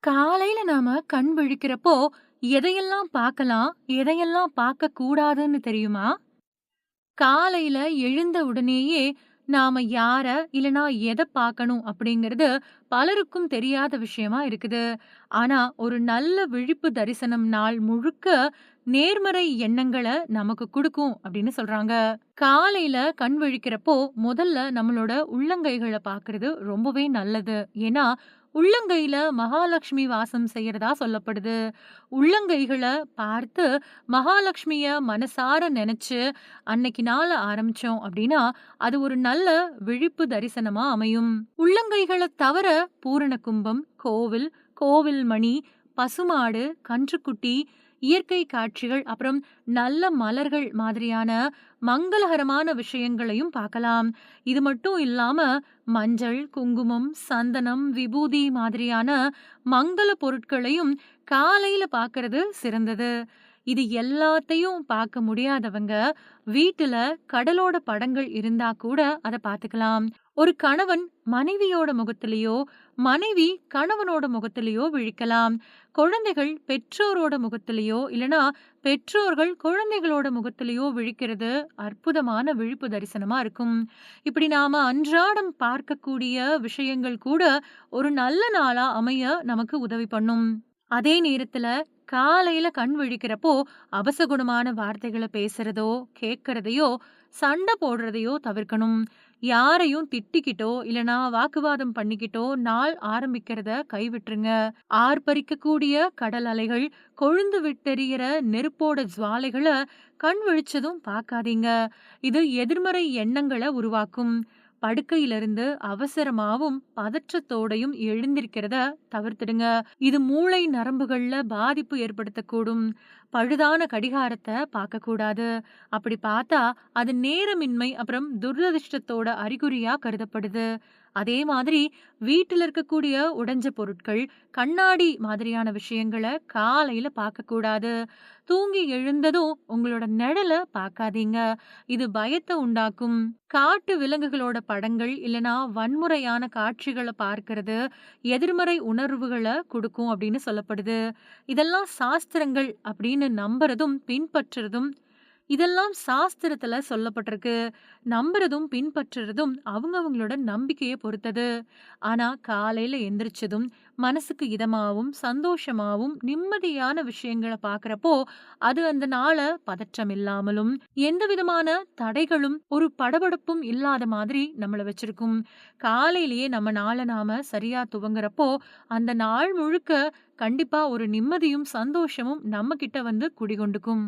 காலையில நாம கண் விழிக்கிறப்போ, எதையெல்லாம் பார்க்கலாம், எதையெல்லாம் பார்க்கக்கூடாதுன்னு தெரியுமா? காலையில எழுந்த உடனேயே நாம யார, இல்லன்னா எத பார்க்கணும் அப்படிங்கிறது பலருக்கும் தெரியாத விஷயமா இருக்குது. ஆனா, ஒரு நல்ல விழிப்பு தரிசனம் நாள் முழுக்க நேர்மறை எண்ணங்கள நமக்கு குடுக்கும் அப்படின்னு சொல்றாங்க. காலையில கண் விழிக்கிறப்போ, முதல்ல நம்மளோட உள்ளங்கைகள பார்க்கிறது ரொம்பவே நல்லது. ஏன்னா, உள்ளங்கையில மகாலட்சுமி வாசம் செய்யறதா சொல்லப்படுது. உள்ளங்கைகள பார்த்து மகாலட்சுமிய மனசார நெனச்சு அன்னைக்கு நாள ஆரம்பிச்சோம் அப்படின்னா, அது ஒரு நல்ல விழிப்பு தரிசனமா அமையும். உள்ளங்கைகள தவிர பூரண கும்பம், கோவில், கோவில் மணி, பசுமாடு, கன்றுக்குட்டி, இயற்கை காட்சிகள், அப்புறம் நல்ல மலர்கள் மாதிரியான மங்களகரமான விஷயங்களையும் பார்க்கலாம். இது மட்டும் இல்லாம மஞ்சள், குங்குமம், சந்தனம், விபூதி மாதிரியான மங்கள பொருட்களையும் காலையில பார்க்கறது சிறந்தது. இது எல்லாத்தையும் பார்க்க முடியாதவங்க, வீட்டுல கடலோட படங்கள் இருந்தா கூட அத பார்த்துக்கலாம். ஒரு கணவன் மனைவியோட முகத்திலயோ, மனைவி கணவனோட முகத்திலயோ விழிக்கலாம். குழந்தைகள் பெற்றோரோட முகத்திலயோ, இல்லனா பெற்றோர்கள் குழந்தைகளோட முகத்திலயோ விழிக்கிறது அற்புதமான விழிப்பு தரிசனமா இருக்கும். இப்படி நாம அன்றாடம் பார்க்கக்கூடிய விஷயங்கள் கூட ஒரு நல்ல நாளா அமைய நமக்கு உதவி பண்ணும். அதே நேரத்துல காலையில கண் விழிக்கிறப்போ அபசகுணமான வார்த்தைகள பேசுறதோ, கேட்கறதையோ, சண்டை போடுறதையோ தவிர்க்கணும். யாரையும் திட்டிக்கிட்டோ, இல்லனா வாக்குவாதம் பண்ணிக்கிட்டோ நாள் ஆரம்பிக்கிறத கைவிட்டுருங்க. ஆர்ப்பரிக்கக்கூடிய கடல் அலைகள், கொழுந்து விட்டெரியிற நெருப்போட ஜுவாலைகள கண் விழிச்சதும் பார்க்காதீங்க. இது எதிர்மறை எண்ணங்கள உருவாக்கும். படுக்கையிலிருந்து அவசரமாவும், பதற்றத்தோடையும் எழுந்திருக்கிறத தவிர்த்திடுங்க. இது மூளை நரம்புகள்ல பாதிப்பு ஏற்படுத்தக்கூடும். பழுதான கடிகாரத்த பார்க்கக்கூடாது. அப்படி பார்த்தா, அது நேரமின்மை அப்புறம் துரதிர்ஷ்டத்தோட அறிகுறியா கருதப்படுது. அதே மாதிரி வீட்டில இருக்கக்கூடிய உடைஞ்ச பொருட்கள், கண்ணாடி மாதிரியான விஷயங்கள காலையில பார்க்கக்கூடாது. தூங்கி எழுந்ததும் உங்களோட நிழல பார்க்காதீங்க. இது பயத்த உண்டாக்கும். காட்டு விலங்குகளோட படங்கள் இல்லனா வன்முறையான காட்சிகள பார்க்கிறது எதிர்மறை உணர்வுகள குடுக்கும் அப்படின்னு சொல்லப்படுது. இதெல்லாம் சாஸ்திரங்கள் அப்படின்னு நம்புறதும், பின்பற்றுறதும் இதெல்லாம் சாஸ்திரத்துல சொல்லப்பட்டிருக்கு. நம்புறதும், பின்பற்றுறதும் அவங்கவங்களோட நம்பிக்கைய பொறுத்தது. ஆனா, காலையில எந்திரிச்சதும் மனசுக்கு இதமாவும், சந்தோஷமாவும், நிம்மதியான விஷயங்கள பார்க்கிறப்போ, அது அந்த நாள பதற்றம் இல்லாமலும், எந்த விதமான தடைகளும், ஒரு படபடப்பும் இல்லாத மாதிரி நம்மள வச்சிருக்கும். காலையிலேயே நம்ம நாள நாம சரியா துவங்குறப்போ, அந்த நாள் முழுக்க கண்டிப்பா ஒரு நிம்மதியும், சந்தோஷமும் நம்ம கிட்ட வந்து குடிகொண்டுக்கும்.